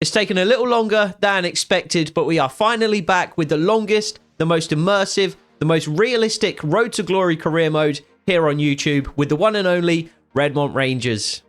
It's taken a little longer than expected, but we are finally back with the longest, the most immersive, the most realistic Road to Glory career mode here on YouTube with the one and only Redmont Rangers.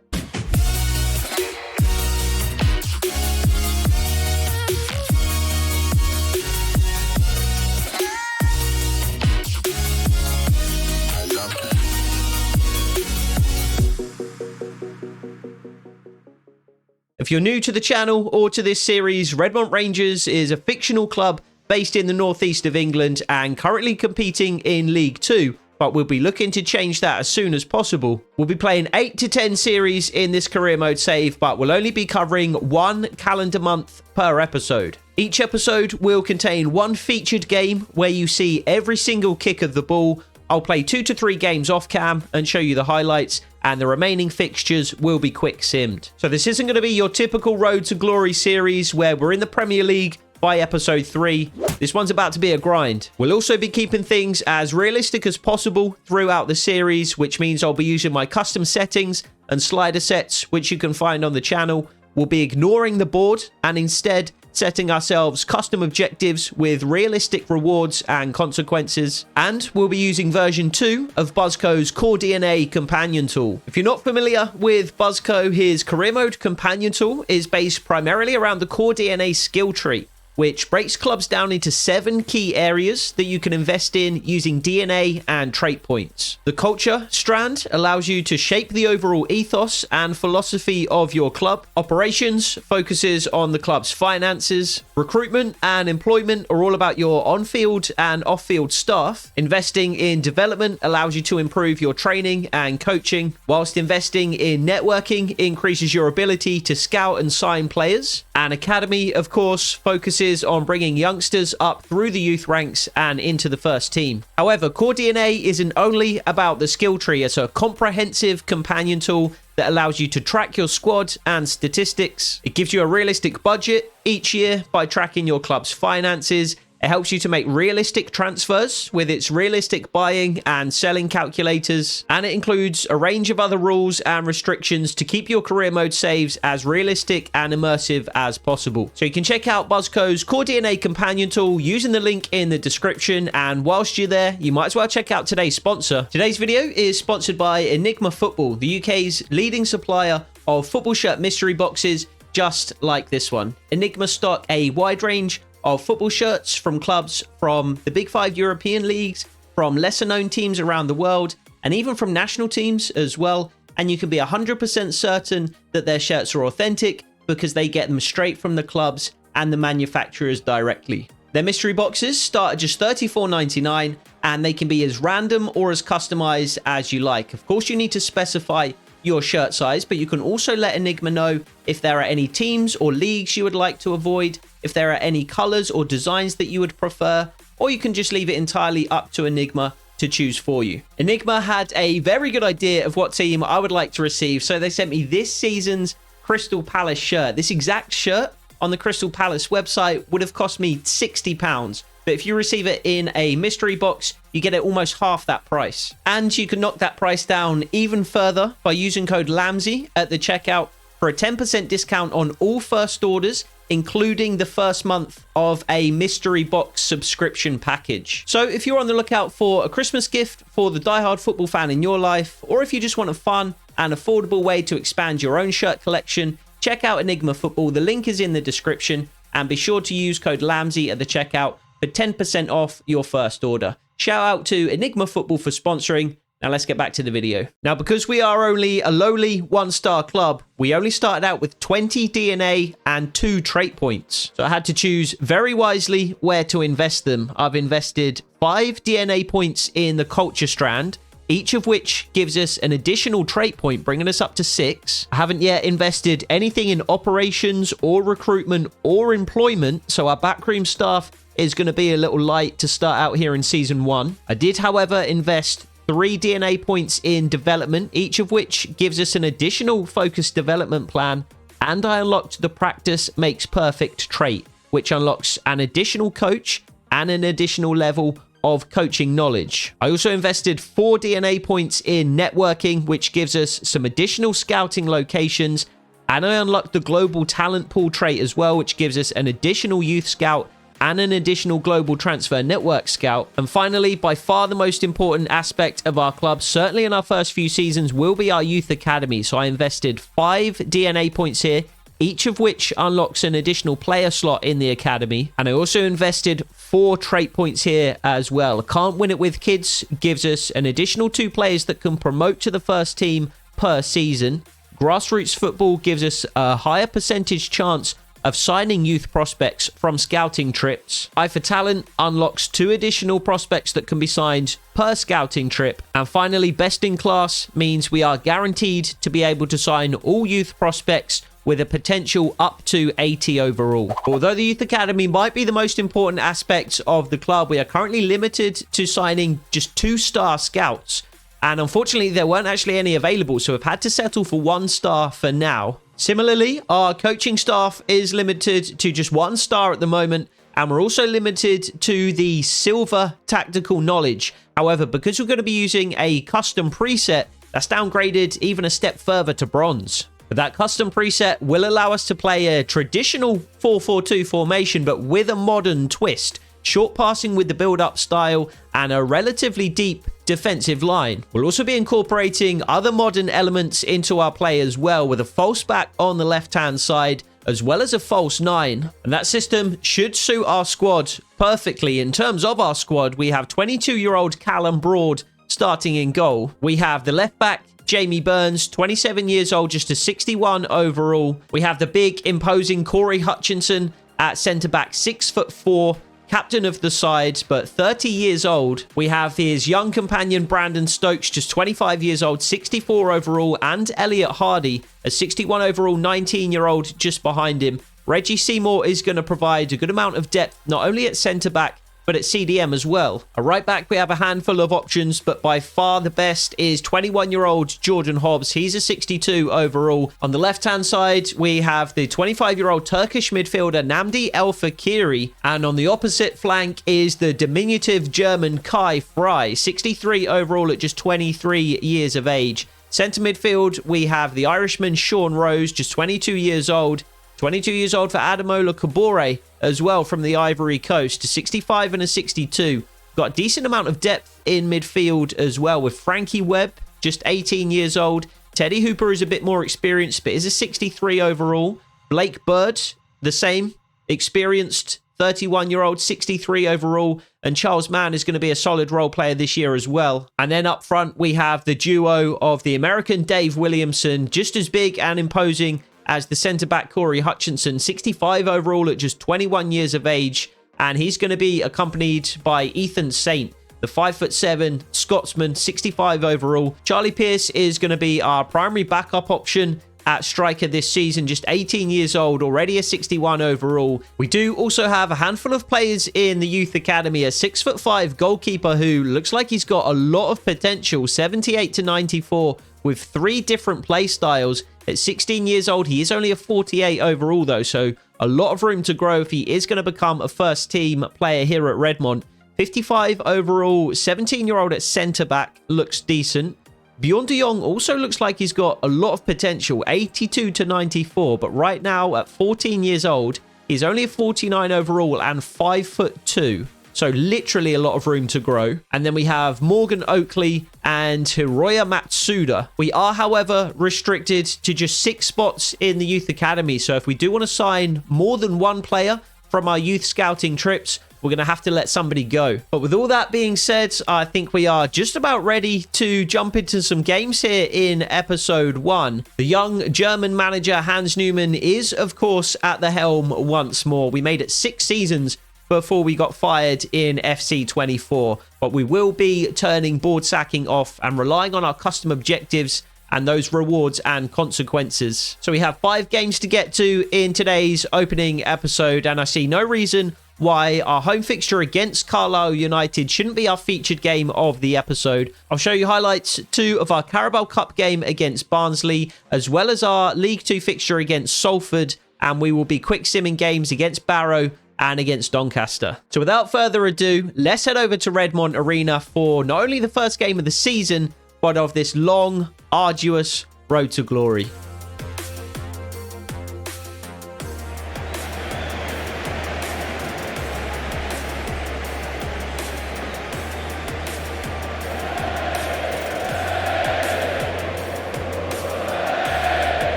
If you're new to the channel or to this series, Redmont Rangers is a fictional club based in the northeast of England and currently competing in League 2, but we'll be looking to change that as soon as possible. We'll be playing 8 to 10 series in this career mode save, but we'll only be covering 1 calendar month per episode. Each episode will contain one featured game where you see every single kick of the ball. I'll play 2 to 3 games off cam and show you the highlights, and the remaining fixtures will be quick simmed. So this isn't going to be your typical Road to Glory series where we're in the Premier League by episode 3. This one's about to be a grind. We'll also be keeping things as realistic as possible throughout the series, which means I'll be using my custom settings and slider sets, which you can find on the channel. We'll be ignoring the board and instead setting ourselves custom objectives with realistic rewards and consequences. And we'll be using version 2 of Buzzko's COREDNA companion tool. If you're not familiar with Buzzko, his career mode companion tool is based primarily around the COREDNA skill tree, which breaks clubs down into 7 key areas that you can invest in using DNA and trait points. The culture strand allows you to shape the overall ethos and philosophy of your club. Operations focuses on the club's finances. Recruitment and employment are all about your on-field and off-field staff. Investing in development allows you to improve your training and coaching, whilst investing in networking increases your ability to scout and sign players. And academy, of course, focuses on bringing youngsters up through the youth ranks and into the first team. However, COREDNA isn't only about the skill tree. It's a comprehensive companion tool that allows you to track your squad and statistics. It gives you a realistic budget each year by tracking your club's finances. It helps you to make realistic transfers with its realistic buying and selling calculators. And it includes a range of other rules and restrictions to keep your career mode saves as realistic and immersive as possible. So you can check out Buzzko's COREDNA companion tool using the link in the description. And whilst you're there, you might as well check out today's sponsor. Today's video is sponsored by Enigma Football, the UK's leading supplier of football shirt mystery boxes just like this one. Enigma stock a wide range of football shirts from clubs from the Big 5 European leagues, from lesser known teams around the world, and even from national teams as well. And you can be 100% certain that their shirts are authentic because they get them straight from the clubs and the manufacturers directly. Their mystery boxes start at just $34.99 and they can be as random or as customized as you like. Of course, you need to specify your shirt size, but you can also let Enigma know if there are any teams or leagues you would like to avoid, if there are any colors or designs that you would prefer, or you can just leave it entirely up to Enigma to choose for you. Enigma had a very good idea of what team I would like to receive, so they sent me this season's Crystal Palace shirt. This exact shirt on the Crystal Palace website would have cost me £60. But if you receive it in a mystery box, you get it almost half that price. And you can knock that price down even further by using code LAMSY at the checkout for a 10% discount on all first orders, including the first month of a mystery box subscription package. So if you're on the lookout for a Christmas gift for the diehard football fan in your life, or if you just want a fun and affordable way to expand your own shirt collection, check out Enigma Football. The link is in the description, and be sure to use code LAMSY at the checkout for 10% off your first order. Shout out to Enigma Football for sponsoring. Now let's get back to the video. Now, because we are only a lowly 1-star club, we only started out with 20 DNA and 2 trait points. So I had to choose very wisely where to invest them. I've invested 5 DNA points in the culture strand, each of which gives us an additional trait point, bringing us up to 6. I haven't yet invested anything in operations or recruitment or employment, so our backroom staff is going to be a little light to start out here in season 1. I did, however, invest 3 DNA points in development, each of which gives us an additional focused development plan, and I unlocked the practice makes perfect trait, which unlocks an additional coach and an additional level of coaching knowledge. I also invested 4 DNA points in networking, which gives us some additional scouting locations And I unlocked the global talent pool trait as well, which gives us an additional youth scout and an additional global transfer network scout. And finally, by far the most important aspect of our club, certainly in our first few seasons, will be our youth academy. So I invested 5 DNA points here, each of which unlocks an additional player slot in the academy. And I also invested 4 trait points here as well. Can't Win It With Kids gives us an additional 2 players that can promote to the first team per season. Grassroots football gives us a higher percentage chance of signing youth prospects from scouting trips. Eye for Talent unlocks 2 additional prospects that can be signed per scouting trip. And finally, Best in Class means we are guaranteed to be able to sign all youth prospects with a potential up to 80 overall. Although the Youth Academy might be the most important aspect of the club, we are currently limited to signing just 2-star scouts. And unfortunately, there weren't actually any available, so we've had to settle for 1 star for now. Similarly, our coaching staff is limited to just 1 star at the moment, and we're also limited to the silver tactical knowledge. However, because we're going to be using a custom preset, that's downgraded even a step further to bronze. But that custom preset will allow us to play a traditional 4-4-2 formation, but with a modern twist. Short passing with the build-up style and a relatively deep defensive line. We'll also be incorporating other modern elements into our play as well, with a false back on the left-hand side, as well as a false 9. And that system should suit our squad perfectly. In terms of our squad, we have 22-year-old Callum Broad starting in goal. We have the left back, Jamie Burns, 27 years old, just a 61 overall. We have the big, imposing Corey Hutchinson at centre-back, 6'4", captain of the side, but 30 years old. We have his young companion, Brandon Stokes, just 25 years old, 64 overall, and Elliot Hardy, a 61 overall, 19-year-old, just behind him. Reggie Seymour is going to provide a good amount of depth, not only at centre-back, but at CDM as well. At right back, we have a handful of options, but by far the best is 21-year-old Jordan Hobbs. He's a 62 overall. On the left-hand side, we have the 25-year-old Turkish midfielder Namdi El Fakiri, and on the opposite flank is the diminutive German Kai Frey, 63 overall at just 23 years of age. Centre midfield, we have the Irishman Sean Rose, just 22 years old. 22 years old for Adamola Kabore as well from the Ivory Coast, a 65 and a 62. Got a decent amount of depth in midfield as well with Frankie Webb, just 18 years old. Teddy Hooper is a bit more experienced, but is a 63 overall. Blake Bird, the same, experienced 31-year-old, 63 overall. And Charles Mann is going to be a solid role player this year as well. And then up front, we have the duo of the American Dave Williamson, just as big and imposing as the centre-back Corey Hutchinson, 65 overall at just 21 years of age. And he's going to be accompanied by Ethan Saint, the 5'7" Scotsman, 65 overall. Charlie Pierce is going to be our primary backup option at striker this season, just 18 years old, already a 61 overall. We do also have a handful of players in the Youth Academy, a 6'5" goalkeeper who looks like he's got a lot of potential, 78 to 94, with 3 different play styles. At 16 years old, he is only a 48 overall though, so a lot of room to grow if he is going to become a first team player here at Redmont. 55 overall, 17-year-old at centre-back, looks decent. Bjorn de Jong also looks like he's got a lot of potential, 82 to 94, but right now at 14 years old, he's only a 49 overall and 5'2". So literally a lot of room to grow. And then we have Morgan Oakley and Hiroya Matsuda. We are, however, restricted to just 6 spots in the Youth Academy. So if we do want to sign more than 1 player from our youth scouting trips, we're going to have to let somebody go. But with all that being said, I think we are just about ready to jump into some games here in episode 1. The young German manager Hans Neumann is, of course, at the helm once more. We made it 6 seasons before we got fired in FC24, but we will be turning board sacking off and relying on our custom objectives and those rewards and consequences. So we have 5 games to get to in today's opening episode, and I see no reason why our home fixture against Carlisle United shouldn't be our featured game of the episode. I'll show you highlights 2 of our Carabao Cup game against Barnsley, as well as our League 2 fixture against Salford, and we will be quick simming games against Barrow and against Doncaster. So without further ado, let's head over to Redmont Arena for not only the first game of the season, but of this long, arduous road to glory.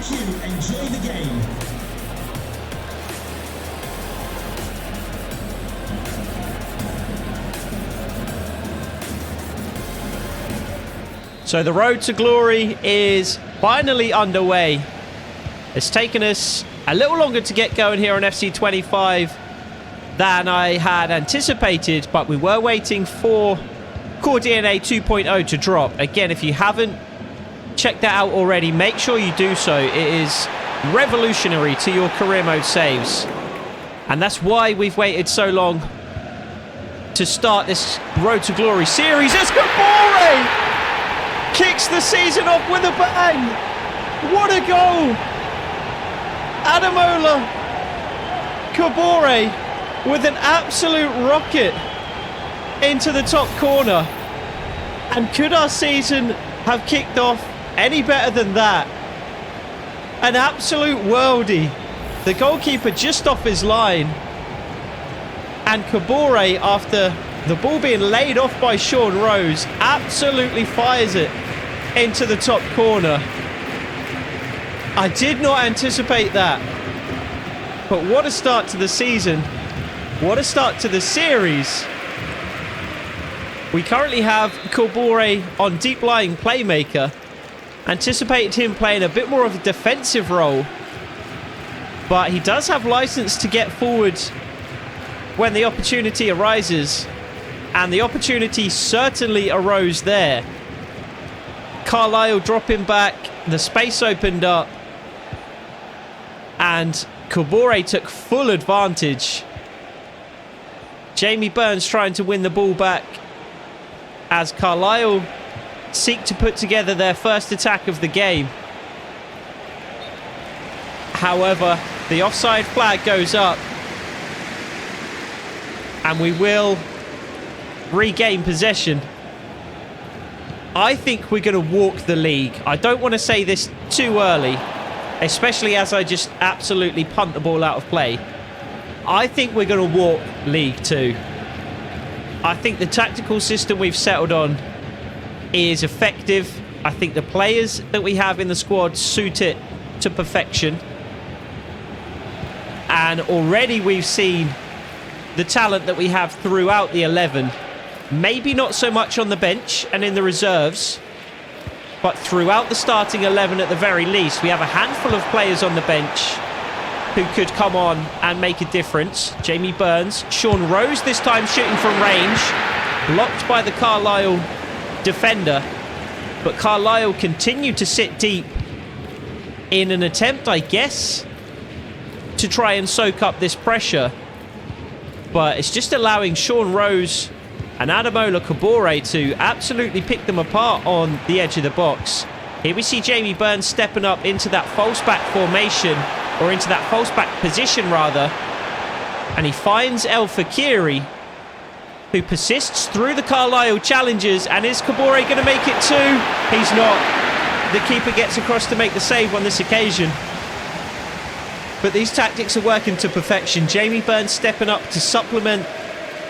Thank you. Enjoy the game. So the road to glory is finally underway. It's taken us a little longer to get going here on FC25 than I had anticipated, but we were waiting for COREDNA 2.0 to drop. Again, if you haven't checked that out already, make sure you do so. It is revolutionary to your career mode saves. And that's why we've waited so long to start this Road to Glory series. Escobore kicks the season off with a bang. What a goal. Ademola Kabore with an absolute rocket into the top corner. And could our season have kicked off any better than that? An absolute worldie. The goalkeeper just off his line. And Kabore, after the ball being laid off by Sean Rose, absolutely fires it into the top corner. I did not anticipate that. But what a start to the season. What a start to the series. We currently have Kabore on deep lying playmaker. Anticipated him playing a bit more of a defensive role. But he does have license to get forward when the opportunity arises. And the opportunity certainly arose there. Carlisle dropping back. The space opened up. And Kabore took full advantage. Jamie Burns trying to win the ball back as Carlisle seek to put together their first attack of the game. However, the offside flag goes up. And we will regain possession. I think we're going to walk the league. I don't want to say this too early, especially as I just absolutely punt the ball out of play. I think we're going to walk League 2. I think the tactical system we've settled on is effective. I think the players that we have in the squad suit it to perfection. And already we've seen the talent that we have throughout the 11. Maybe not so much on the bench and in the reserves, but throughout the starting 11 at the very least. We have a handful of players on the bench who could come on and make a difference. Jamie Burns, Sean Rose this time shooting from range, blocked by the Carlisle defender, but Carlisle continued to sit deep in an attempt, I guess, to try and soak up this pressure. But it's just allowing Sean Rose and Ademola Kabore to absolutely pick them apart on the edge of the box. Here we see Jamie Burns stepping up into that false back formation, or into that false back position rather. And he finds El Fakiri, who persists through the Carlisle challenges. And is Kabore going to make it too? He's not. The keeper gets across to make the save on this occasion. But these tactics are working to perfection. Jamie Burns stepping up to supplement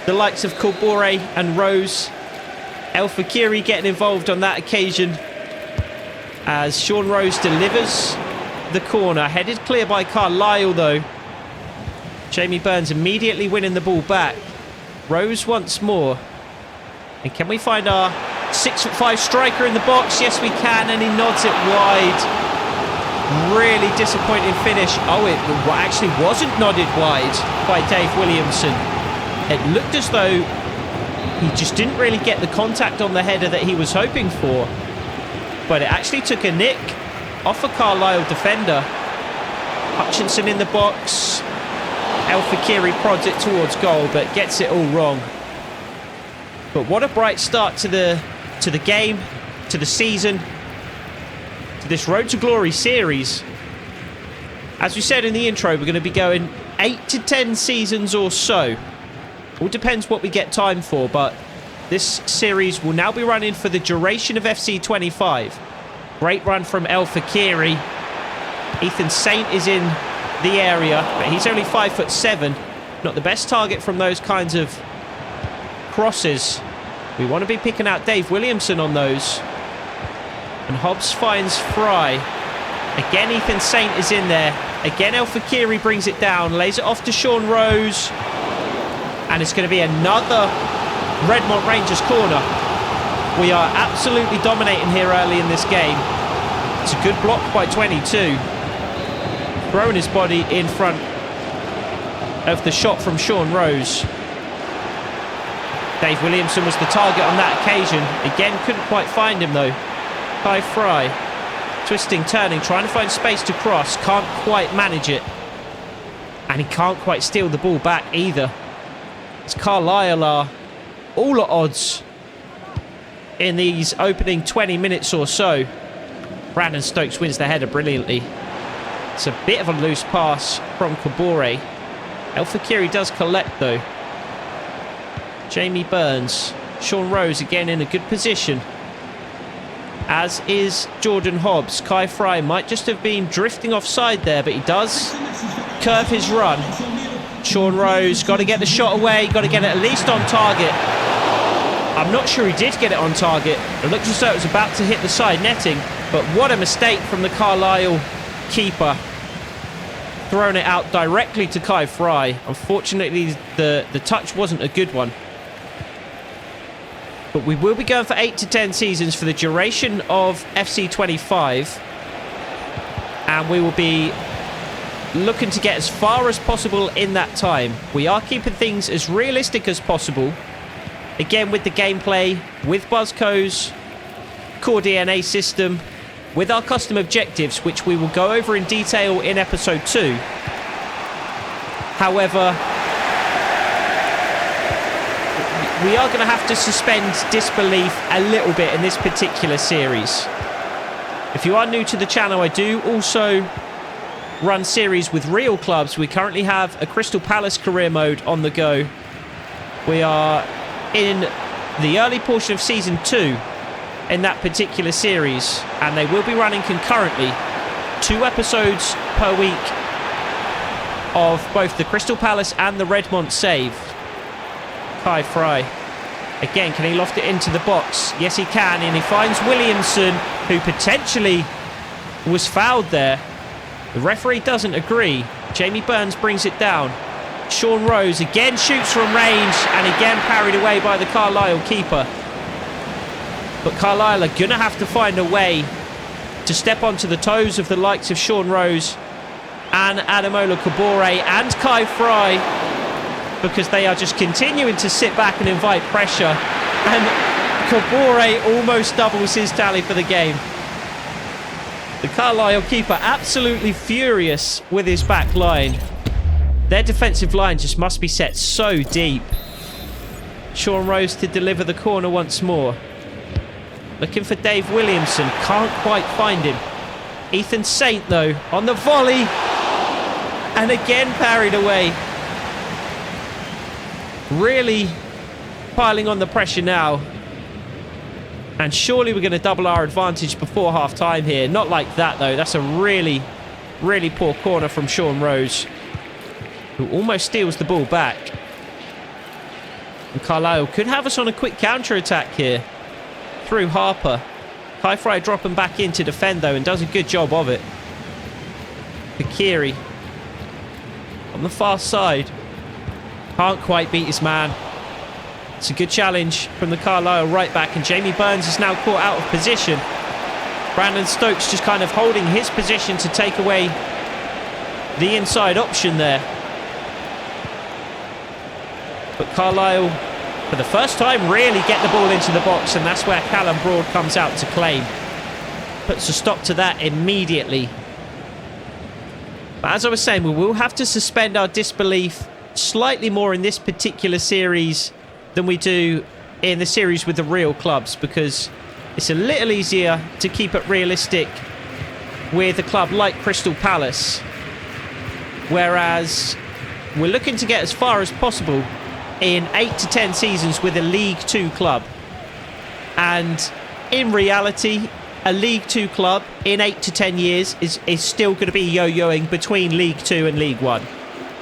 the likes of Kabore and Rose. El Fakiri getting involved on that occasion as Sean Rose delivers the corner. Headed clear by Carlisle though. Jamie Burns immediately winning the ball back. Rose once more. And can we find our 6'5" striker in the box? Yes we can, and he nods it wide. Really disappointing finish. Oh, it actually wasn't nodded wide by Dave Williamson. It looked as though he just didn't really get the contact on the header that he was hoping for. But it actually took a nick off a Carlisle defender. Hutchinson in the box. El Fakiri prods it towards goal, but gets it all wrong. But what a bright start to the game, to the season, to this Road to Glory series. As we said in the intro, we're going to be going 8 to 10 seasons or so. All depends what we get time for, but this series will now be running for the duration of FC25. Great run from El Fakiri. Ethan Saint is in the area, but he's only 5'7". Not the best target from those kinds of crosses. We want to be picking out Dave Williamson on those. And Hobbs finds Fry. Again, Ethan Saint is in there. Again, El Fakiri brings it down, lays it off to Sean Rose. And it's going to be another Redmont Rangers corner. We are absolutely dominating here early in this game. It's a good block by 22. Throwing his body in front of the shot from Sean Rose. Dave Williamson was the target on that occasion. Again, couldn't quite find him though. Kai Fry. Twisting, turning, trying to find space to cross. Can't quite manage it. And he can't quite steal the ball back either. It's Carlisle are all at odds in these opening 20 minutes or so. Brandon Stokes wins the header brilliantly. It's a bit of a loose pass from Kabore. El Fakiri does collect though. Jamie Burns. Sean Rose again in a good position. As is Jordan Hobbs. Kai Fry might just have been drifting offside there, but he does curve his run. Sean Rose, got to get the shot away, got to get it at least on target. I'm not sure he did get it on target. It looked as though it was about to hit the side netting, but what a mistake from the Carlisle keeper. Thrown it out directly to Kai Fry. Unfortunately, the touch wasn't a good one. But we will be going for 8 to 10 seasons for the duration of FC25. And we will be looking to get as far as possible in that time. We are keeping things as realistic as possible. Again, with the gameplay, with Buzzko's core DNA system, with our custom objectives, which we will go over in detail in episode 2. However, we are going to have to suspend disbelief a little bit in this particular series. If you are new to the channel, I do also run series with real clubs. We currently have a Crystal Palace career mode on the go. We are in the early portion of season 2 in that particular series, and they will be running concurrently 2 episodes per week of both the Crystal Palace and the Redmont save. Kai Fry. Again, can he loft it into the box? Yes, he can, and he finds Williamson, who potentially was fouled there. The referee doesn't agree. Jamie Burns brings it down. Sean Rose again shoots from range, and again parried away by the Carlisle keeper. But Carlisle are going to have to find a way to step onto the toes of the likes of Sean Rose and Ademola Kabore and Kai Fry, because they are just continuing to sit back and invite pressure. And Kabore almost doubles his tally for the game. The Carlisle keeper absolutely furious with his back line. Their defensive line just must be set so deep. Sean Rose to deliver the corner once more. Looking for Dave Williamson. Can't quite find him. Ethan Saint, though, on the volley. And again parried away. Really piling on the pressure now. And surely we're going to double our advantage before half-time here. Not like that, though. That's a really, really poor corner from Sean Rose, who almost steals the ball back. And Carlisle could have us on a quick counter-attack here through Harper. Kai Fry dropping back in to defend, though, and does a good job of it. Fakiri on the far side. Can't quite beat his man. It's a good challenge from the Carlisle right back, and Jamie Burns is now caught out of position. Brandon Stokes just kind of holding his position to take away the inside option there. But Carlisle, for the first time, really get the ball into the box, and that's where Callum Broad comes out to claim. Puts a stop to that immediately. But as I was saying, we will have to suspend our disbelief slightly more in this particular series than we do in the series with the real clubs, because it's a little easier to keep it realistic with a club like Crystal Palace, whereas we're looking to get as far as possible in 8 to 10 seasons with a League 2 club. And in reality, a League 2 club in 8 to 10 years is still going to be yo-yoing between League 2 and League 1.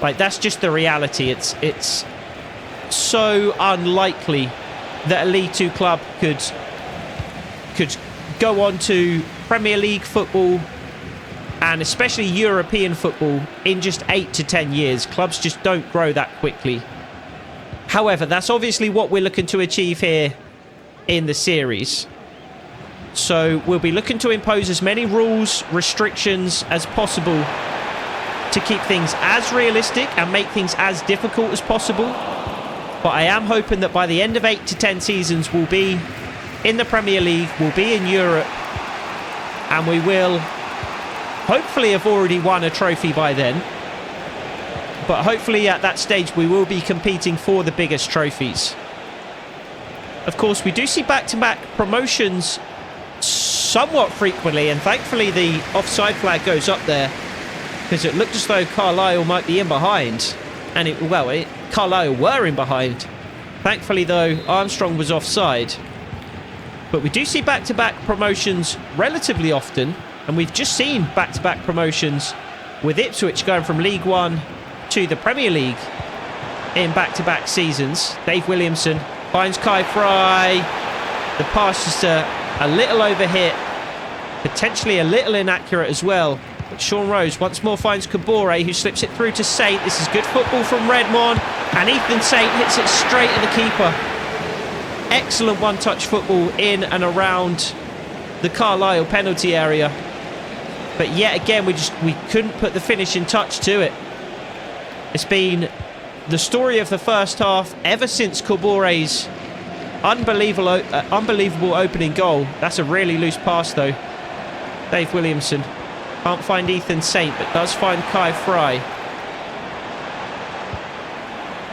Like, that's just the reality. It's so unlikely that a League 2 club could go on to Premier League football And especially European football, in just 8 to 10 years, clubs just don't grow that quickly. However, that's obviously what we're looking to achieve here in the series. So we'll be looking to impose as many rules, restrictions as possible to keep things as realistic and make things as difficult as possible. But I am hoping that by the end of 8 to 10 seasons, we'll be in the Premier League, we'll be in Europe, and we will hopefully have already won a trophy by then. But hopefully at that stage we will be competing for the biggest trophies. Of course, we do see back-to-back promotions somewhat frequently, and thankfully the offside flag goes up there because it looked as though Carlisle might be in behind. And Carlisle were in behind. Thankfully though, Armstrong was offside. But we do see back-to-back promotions relatively often, and we've just seen back-to-back promotions with Ipswich going from League One to the Premier League in back-to-back seasons. Dave Williamson finds Kai Fry. The pass just a little overhit, potentially a little inaccurate as well. But Sean Rose once more finds Kabore, who slips it through to Saint. This is good football from Redmont, and Ethan Saint hits it straight at the keeper. Excellent one-touch football in and around the Carlisle penalty area. But yet again, we couldn't put the finishing touch to it. It's been the story of the first half ever since Kabore's unbelievable opening goal. That's a really loose pass though. Dave Williamson can't find Ethan Saint, but does find Kai Fry.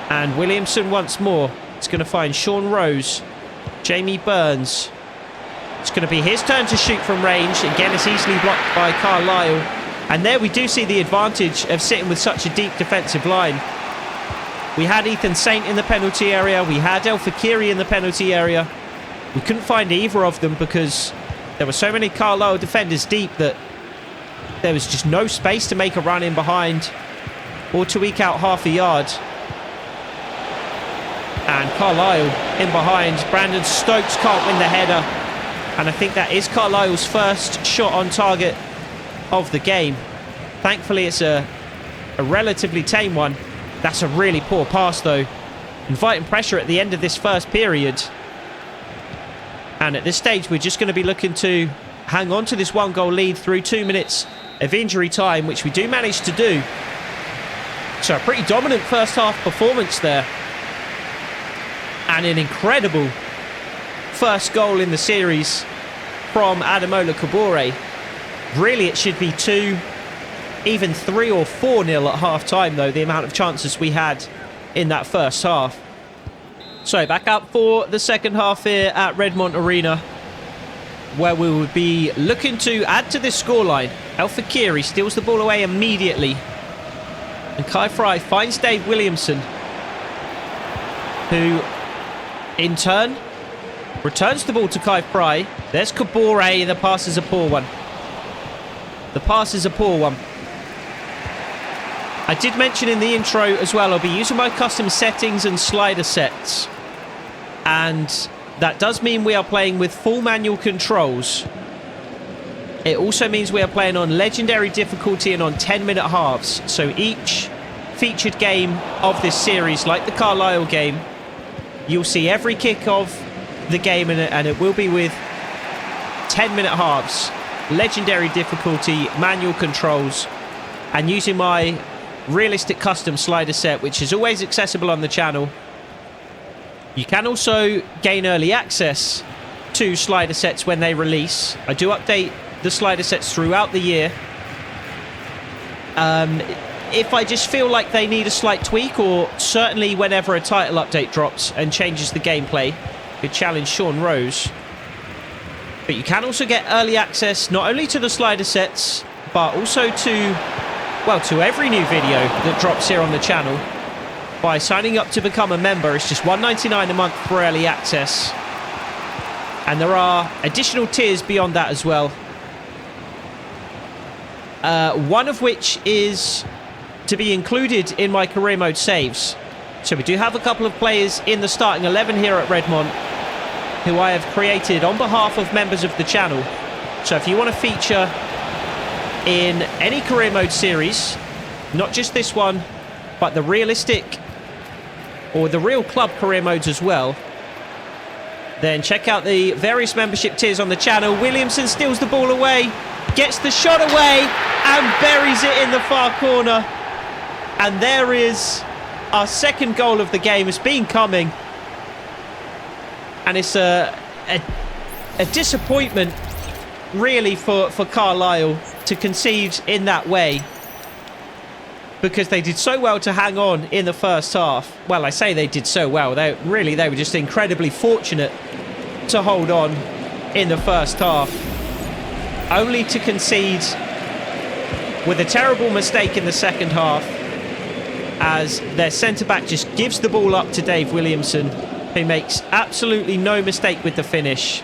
And Williamson once more. It's going to find Sean Rose. Jamie Burns. It's going to be his turn to shoot from range. Again, it's easily blocked by Carlisle. And there we do see the advantage of sitting with such a deep defensive line. We had Ethan Saint in the penalty area. We had El Fakiri in the penalty area. We couldn't find either of them because there were so many Carlisle defenders deep that there was just no space to make a run in behind or to eke out half a yard. And Carlisle in behind. Brandon Stokes can't win the header. And I think that is Carlisle's first shot on target of the game. Thankfully, it's a relatively tame one. That's a really poor pass, though. Inviting pressure at the end of this first period. And at this stage, we're just going to be looking to hang on to this 1-goal lead through 2 minutes of injury time, which we do manage to do. So a pretty dominant first half performance there. And an incredible first goal in the series from Ademola Kabore. Really, it should be 2, even 3 or 4-0 at half-time, though, the amount of chances we had in that first half. So, back up for the second half here at Redmont Arena, where we will be looking to add to this scoreline. El Fakiri steals the ball away immediately. And Kai Fry finds Dave Williamson, who, in turn, returns the ball to Kai Fry. There's Kabore. The pass is a poor one. The pass is a poor one. I did mention in the intro as well, I'll be using my custom settings and slider sets. And that does mean we are playing with full manual controls. It also means we are playing on legendary difficulty and on 10-minute halves. So each featured game of this series, like the Carlisle game, you'll see every kick of the game, and it will be with 10-minute halves, legendary difficulty, manual controls, and using my realistic custom slider set, which is always accessible on the channel. You can also gain early access to slider sets when they release. I do update the slider sets throughout the year. If I just feel like they need a slight tweak, or certainly whenever a title update drops and changes the gameplay, could challenge Sean Rose. But you can also get early access not only to the slider sets, but also to, well, to every new video that drops here on the channel by signing up to become a member. It's just $1.99 a month for early access. And there are additional tiers beyond that as well. One of which is to be included in my career mode saves. So we do have a couple of players in the starting 11 here at Redmont who I have created on behalf of members of the channel. So if you want to feature in any career mode series, not just this one, but the realistic or the real club career modes as well, then check out the various membership tiers on the channel. Williamson steals the ball away, gets the shot away, and buries it in the far corner. And there is our second goal of the game. It's been coming. And it's a disappointment, really, for Carlisle to concede in that way, because they did so well to hang on in the first half. Well, I say they did so well. They were just incredibly fortunate to hold on in the first half, only to concede with a terrible mistake in the second half, as their centre-back just gives the ball up to Dave Williamson, who makes absolutely no mistake with the finish.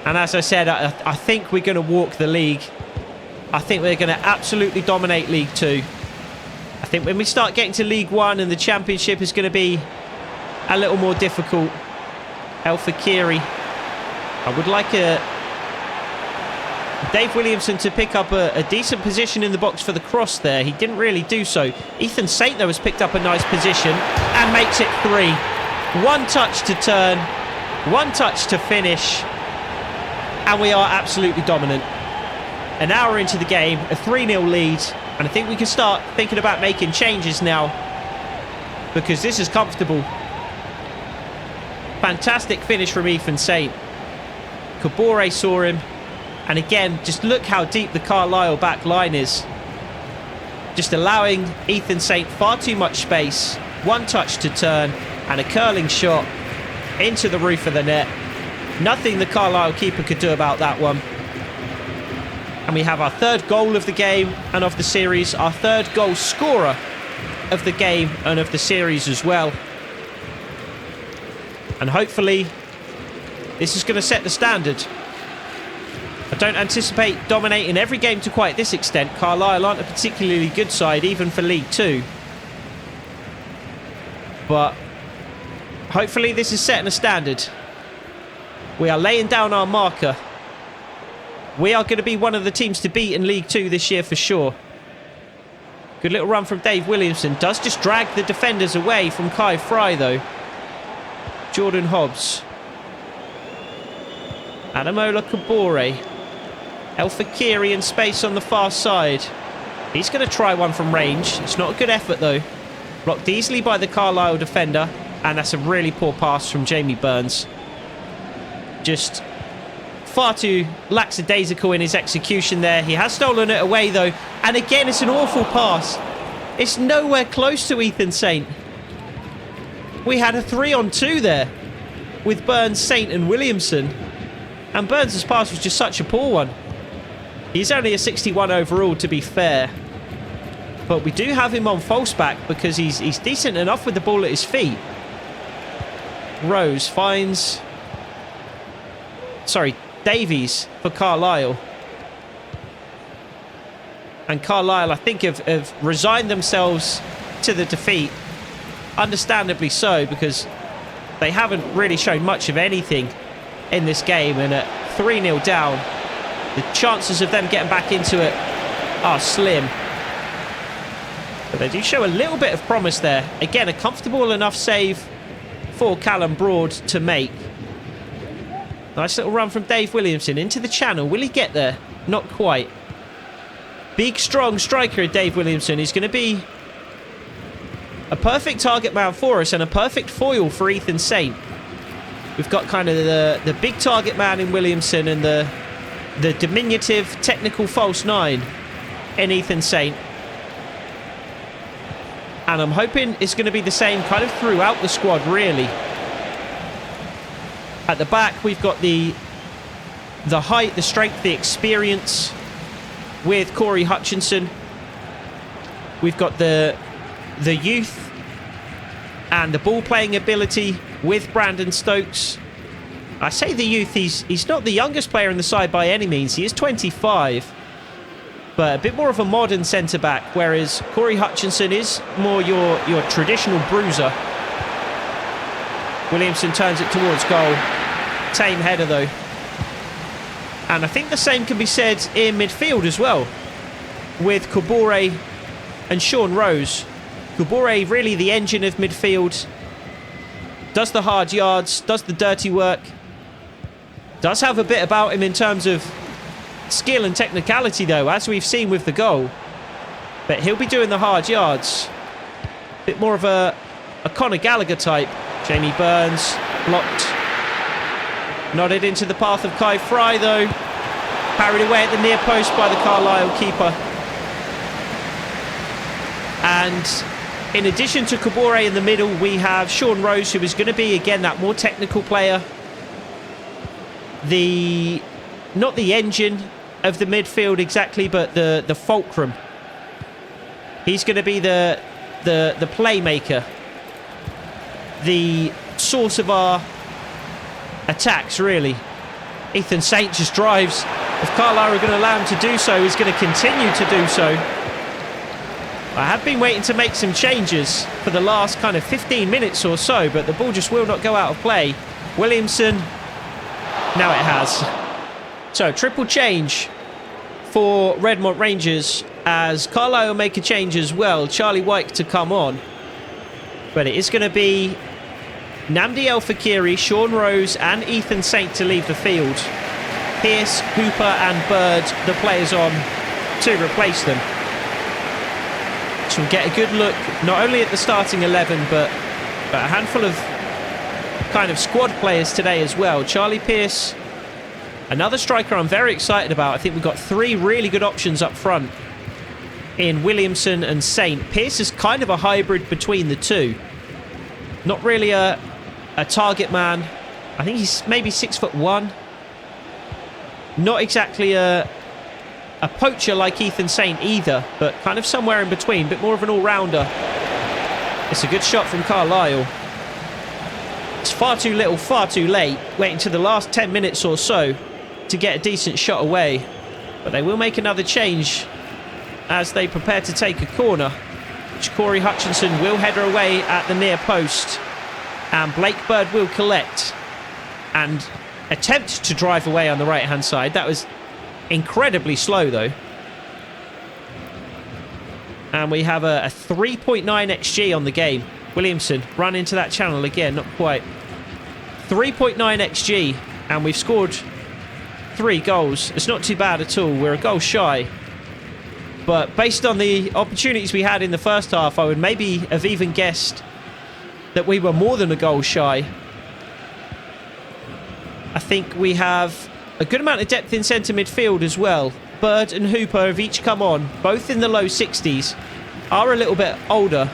And as I said, I think we're going to walk the league. I think we're going to absolutely dominate League 2. I think when we start getting to League 1 and the Championship is going to be a little more difficult. El Fakiri. I would like Dave Williamson to pick up a decent position in the box for the cross there. He didn't really do so. Ethan Saint, though, has picked up a nice position and makes it 3. One touch to turn, one touch to finish, and we are absolutely dominant. An hour into the game, a 3-0 lead, and I think we can start thinking about making changes now, because this is comfortable. Fantastic finish from Ethan Saint. Kabore saw him, and again, just look how deep the Carlisle back line is. Just allowing Ethan Saint far too much space. One touch to turn, and a curling shot into the roof of the net. Nothing the Carlisle keeper could do about that one. And we have our third goal of the game and of the series, our third goal scorer of the game and of the series as well. And hopefully this is going to set the standard. I don't anticipate dominating every game to quite this extent. Carlisle aren't a particularly good side, even for League 2. But hopefully this is setting a standard. We are laying down our marker. We are going to be one of the teams to beat in League 2 this year for sure. Good little run from Dave Williamson. Does just drag the defenders away from Kai Fry, though. Jordan Hobbs. Adamola Kabore. El Fakiri in space on the far side. He's going to try one from range. It's not a good effort, though. Blocked easily by the Carlisle defender. And that's a really poor pass from Jamie Burns. Just far too lackadaisical in his execution there. He has stolen it away, though. And again, it's an awful pass. It's nowhere close to Ethan Saint. We had a 3-on-2 there with Burns, Saint and Williamson. And Burns' pass was just such a poor one. He's only a 61 overall, to be fair. But we do have him on false back because he's decent enough with the ball at his feet. Rose finds... Sorry, Davies for Carlisle. And Carlisle, I think, have resigned themselves to the defeat. Understandably so, because they haven't really shown much of anything in this game. And at 3-0 down, the chances of them getting back into it are slim. But they do show a little bit of promise there. Again, a comfortable enough save for Callum Broad to make. Nice little run from Dave Williamson into the channel. Will he get there? Not quite. Big, strong striker, Dave Williamson. He's going to be a perfect target man for us and a perfect foil for Ethan Saint. We've got kind of the big target man in Williamson and the diminutive technical false 9 in Ethan Saint. And I'm hoping it's going to be the same kind of throughout the squad, really. At the back, we've got the height, the strength, the experience with Corey Hutchinson. We've got the youth and the ball-playing ability with Brandon Stokes. I say the youth, he's not the youngest player in the side by any means. He is 25. But a bit more of a modern centre-back, whereas Corey Hutchinson is more your traditional bruiser. Williamson turns it towards goal. Tame header, though. And I think the same can be said in midfield as well, with Kabore and Sean Rose. Kabore really the engine of midfield, does the hard yards, does the dirty work, does have a bit about him in terms of skill and technicality though, as we've seen with the goal. But he'll be doing the hard yards. Bit more of a Conor Gallagher type. Jamie Burns blocked. Nodded into the path of Kai Fry though. Parried away at the near post by the Carlisle keeper. And in addition to Kabore in the middle, we have Sean Rose, who is going to be again that more technical player. Not the engine of the midfield exactly, but the fulcrum. He's going to be the playmaker, the source of our attacks, really. Ethan Saint just drives. If Carlisle are going to allow him to do so, he's going to continue to do so. I have been waiting to make some changes for the last kind of 15 minutes or so, but the ball just will not go out of play. Williamson, now it has. So, triple change for Redmont Rangers as Carlisle make a change as well. Charlie White to come on. But it is going to be Namdi El Fakiri, Sean Rose and Ethan Saint to leave the field. Pearce, Hooper and Bird, the players on to replace them. So we'll get a good look not only at the starting 11 but a handful of kind of squad players today as well. Charlie Pearce, another striker I'm very excited about. I think we've got three really good options up front in Williamson and Saint. Pearce is kind of a hybrid between the two. Not really a target man. I think he's maybe 6'1". Not exactly a poacher like Ethan Saint either, but kind of somewhere in between. Bit more of an all-rounder. It's a good shot from Carlisle. It's far too little, far too late. Waiting to the last 10 minutes or so to get a decent shot away. But they will make another change as they prepare to take a corner, which Corey Hutchinson will header away at the near post. And Blake Bird will collect and attempt to drive away on the right-hand side. That was incredibly slow, though. And we have a 3.9 XG on the game. Williamson run into that channel again, not quite. 3.9 XG, and we've scored 3 goals. It's not too bad at all. We're a goal shy. But based on the opportunities we had in the first half, I would maybe have even guessed that we were more than a goal shy. I think we have a good amount of depth in centre midfield as well. Bird and Hooper have each come on, both in the low 60s, are a little bit older.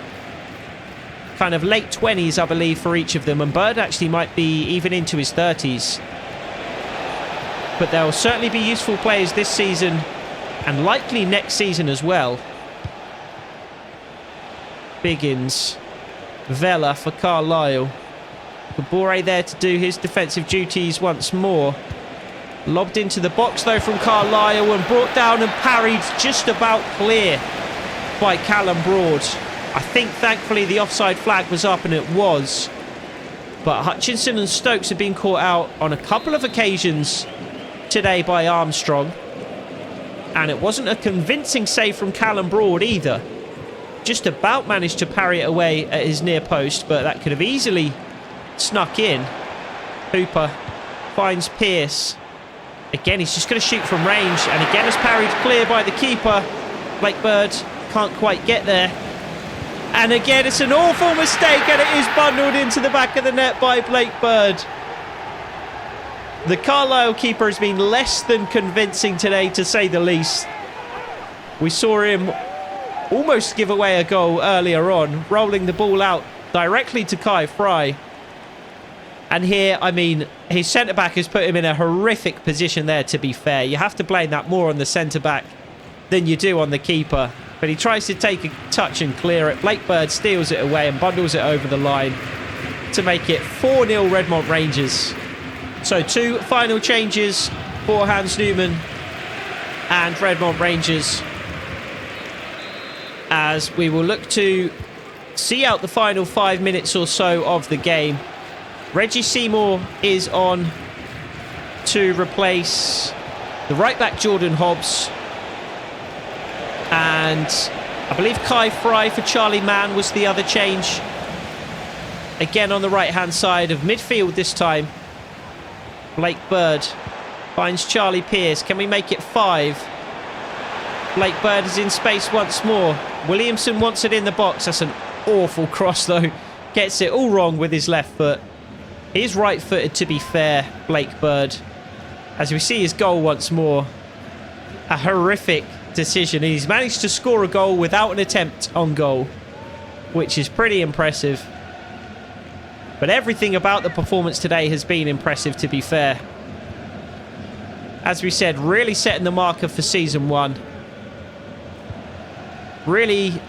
Kind of late 20s, I believe, for each of them. And Bird actually might be even into his 30s. But they'll certainly be useful players this season and likely next season as well. Biggins. Vela for Carlisle. Kabore there to do his defensive duties once more. Lobbed into the box though from Carlisle and brought down and parried just about clear by Callum Broad. I think thankfully the offside flag was up, and it was. But Hutchinson and Stokes have been caught out on a couple of occasions today by Armstrong. And it wasn't a convincing save from Callum Broad either. Just about managed to parry it away at his near post, but that could have easily snuck in. Hooper finds Pearce. Again, he's just going to shoot from range, and again is parried clear by the keeper. Blake Bird can't quite get there. And again, it's an awful mistake, and it is bundled into the back of the net by Blake Bird. The Carlisle keeper has been less than convincing today, to say the least. We saw him almost give away a goal earlier on, rolling the ball out directly to Kai Fry. And here, I mean, his centre-back has put him in a horrific position there, to be fair. You have to blame that more on the centre-back than you do on the keeper. But he tries to take a touch and clear it. Blake Bird steals it away and bundles it over the line to make it 4-0 Redmont Rangers. So 2 final changes for Hans Newman and Redmont Rangers, as we will look to see out the final 5 minutes or so of the game. Reggie Seymour is on to replace The right back, Jordan Hobbs. And I believe Kai Fry for Charlie Mann was the other change. Again on the right-hand side of midfield this time. Blake Bird finds Charlie Pierce. Can we make it 5? Blake Bird is in space once more. Williamson wants it in the box. That's an awful cross, though. Gets it all wrong with his left foot. He's right-footed, to be fair, Blake Bird. As we see his goal once more. A horrific decision. He's managed to score a goal without an attempt on goal, which is pretty impressive. But everything about the performance today has been impressive, to be fair. As we said, really setting the marker for Season 1. Really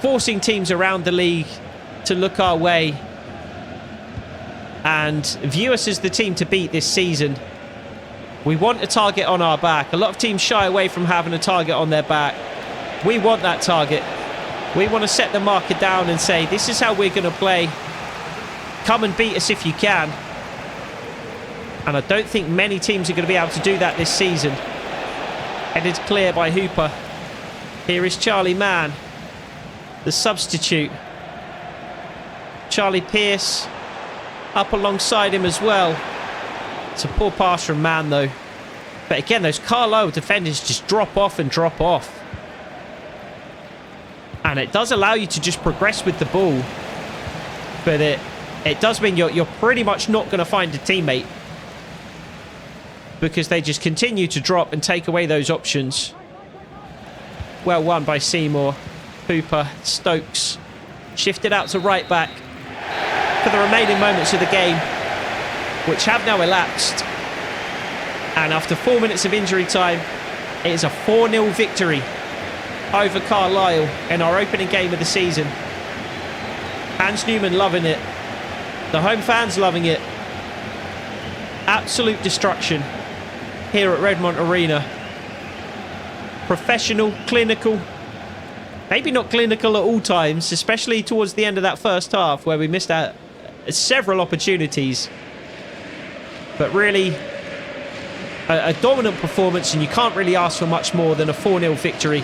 forcing teams around the league to look our way and view us as the team to beat this season. We want a target on our back. A lot of teams shy away from having a target on their back. We want that target. We want to set the marker down and say, this is how we're going to play. Come and beat us if you can. And I don't think many teams are going to be able to do that this season. Headed clear by Hooper. Here is Charlie Mann, the substitute. Charlie Pierce up alongside him as well. It's a poor pass from Mann, though. But again, those Carlisle defenders just drop off and drop off. And it does allow you to just progress with the ball. But it does mean you're pretty much not going to find a teammate, because they just continue to drop and take away those options. Well won by Seymour. Hooper, Stokes. Shifted out to right back for the remaining moments of the game, which have now elapsed. And after 4 minutes of injury time, it is a 4-0 victory over Carlisle in our opening game of the season. Hans Newman loving it. The home fans loving it. Absolute destruction here at Redmont Arena. Professional, clinical. Maybe not clinical at all times, especially towards the end of that first half where we missed out several opportunities. But really, a dominant performance, and you can't really ask for much more than a 4-0 victory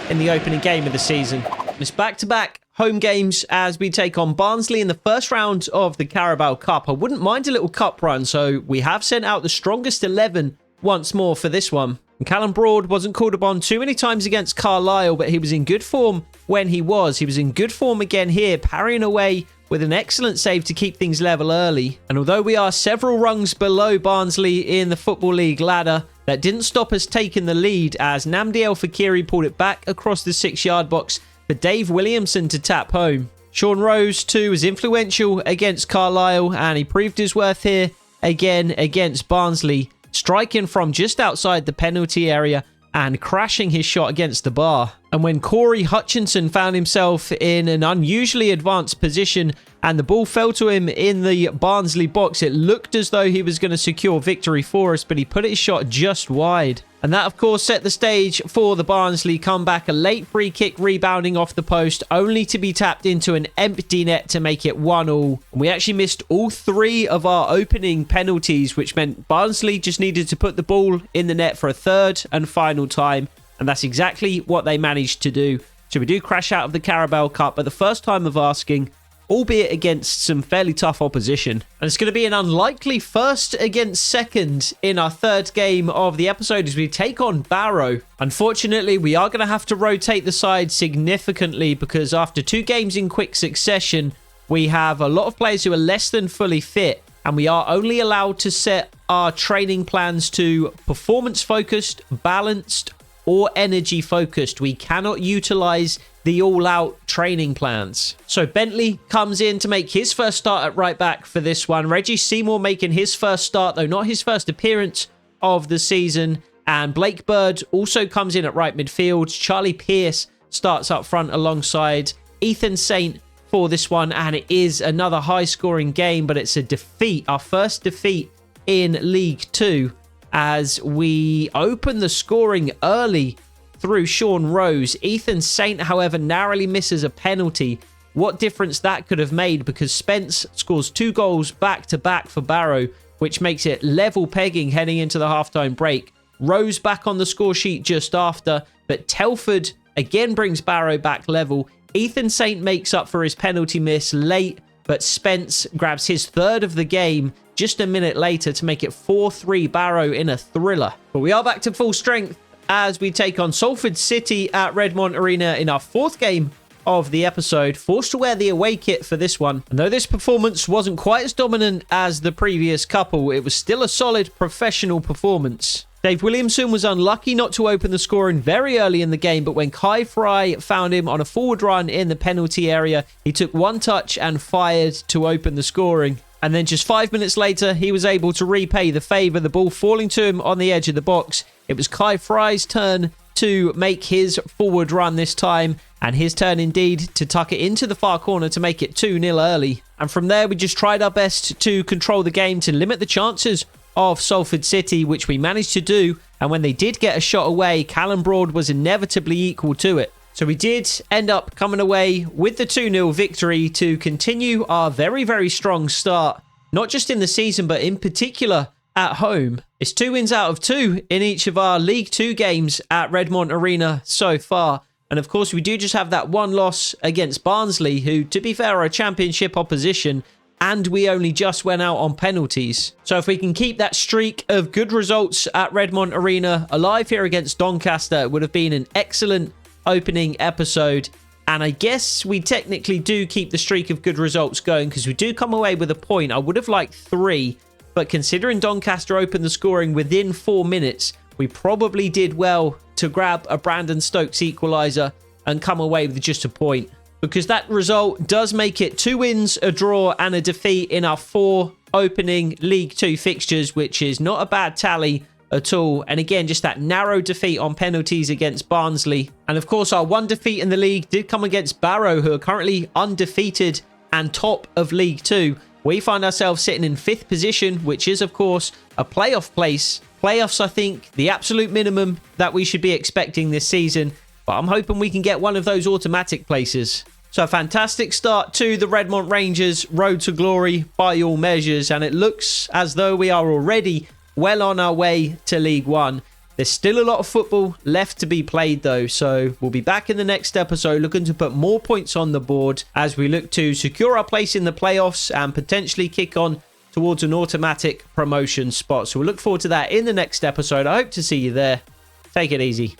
in the opening game of the season. It's back-to-back home games as we take on Barnsley in the first round of the Carabao Cup. I wouldn't mind a little cup run, so we have sent out the strongest 11 once more for this one. And Callum Broad wasn't called upon too many times against Carlisle, but he was in good form when he was. He was in good form again here, parrying away with an excellent save to keep things level early. And although we are several rungs below Barnsley in the Football League ladder, that didn't stop us taking the lead as Namdi El Fakiri pulled it back across the 6-yard box for Dave Williamson to tap home. Sean Rose, too, was influential against Carlisle, and he proved his worth here again against Barnsley, striking from just outside the penalty area and crashing his shot against the bar. And when Corey Hutchinson found himself in an unusually advanced position and the ball fell to him in the Barnsley box, it looked as though he was going to secure victory for us, but he put his shot just wide. And that, of course, set the stage for the Barnsley comeback. A late free kick rebounding off the post, only to be tapped into an empty net to make it 1-1. And we actually missed all 3 of our opening penalties, which meant Barnsley just needed to put the ball in the net for a third and final time. And that's exactly what they managed to do. So we do crash out of the Carabao Cup at the first time of asking, albeit against some fairly tough opposition. And it's going to be an unlikely first against second in our third game of the episode as we take on Barrow. Unfortunately, we are going to have to rotate the side significantly because after 2 games in quick succession, we have a lot of players who are less than fully fit, and we are only allowed to set our training plans to performance-focused, balanced, or energy-focused. We cannot utilize the all-out training plans. So Bentley comes in to make his first start at right back for this one. Reggie Seymour making his first start, though not his first appearance of the season. And Blake Bird also comes in at right midfield. Charlie Pierce starts up front alongside Ethan Saint for this one. And it is another high-scoring game, but it's a defeat, our first defeat in League 2, as we open the scoring early through Sean Rose. Ethan Saint, however, narrowly misses a penalty. What difference that could have made, because Spence scores 2 goals back-to-back for Barrow, which makes it level pegging heading into the halftime break. Rose back on the score sheet just after, but Telford again brings Barrow back level. Ethan Saint makes up for his penalty miss late, but Spence grabs his third of the game just a minute later to make it 4-3 Barrow in a thriller. But we are back to full strength as we take on Salford City at Redmont Arena in our fourth game of the episode. Forced to wear the away kit for this one. And though this performance wasn't quite as dominant as the previous couple, it was still a solid professional performance. Dave Williamson was unlucky not to open the scoring very early in the game, but when Kai Fry found him on a forward run in the penalty area, he took one touch and fired to open the scoring. And then just 5 minutes later, he was able to repay the favour, the ball falling to him on the edge of the box. It was Kai Fry's turn to make his forward run this time, and his turn indeed to tuck it into the far corner to make it 2-0 early. And from there, we just tried our best to control the game to limit the chances of Salford City, which we managed to do. And when they did get a shot away, Callum Broad was inevitably equal to it. So we did end up coming away with the 2-0 victory to continue our very, very strong start, not just in the season, but in particular at home. It's 2 wins out of 2 in each of our League 2 games at Redmont Arena so far. And of course, we do just have that one loss against Barnsley, who, to be fair, are a championship opposition, and we only just went out on penalties. So if we can keep that streak of good results at Redmont Arena alive here against Doncaster, it would have been an excellent opening episode. And I guess we technically do keep the streak of good results going because we do come away with a point. I would have liked 3, but considering Doncaster opened the scoring within 4 minutes, we probably did well to grab a Brandon Stokes equaliser and come away with just a point. Because that result does make it 2 wins, a draw and a defeat in our 4 opening League 2 fixtures, which is not a bad tally at all. And again, just that narrow defeat on penalties against Barnsley. And of course, our 1 defeat in the league did come against Barrow, who are currently undefeated and top of League 2. We find ourselves sitting in 5th position, which is, of course, a playoff place. Playoffs, I think, the absolute minimum that we should be expecting this season. But I'm hoping we can get one of those automatic places. So a fantastic start to the Redmont Rangers road to glory by all measures. And it looks as though we are already well on our way to League 1. There's still a lot of football left to be played though. So we'll be back in the next episode looking to put more points on the board as we look to secure our place in the playoffs and potentially kick on towards an automatic promotion spot. So we'll look forward to that in the next episode. I hope to see you there. Take it easy.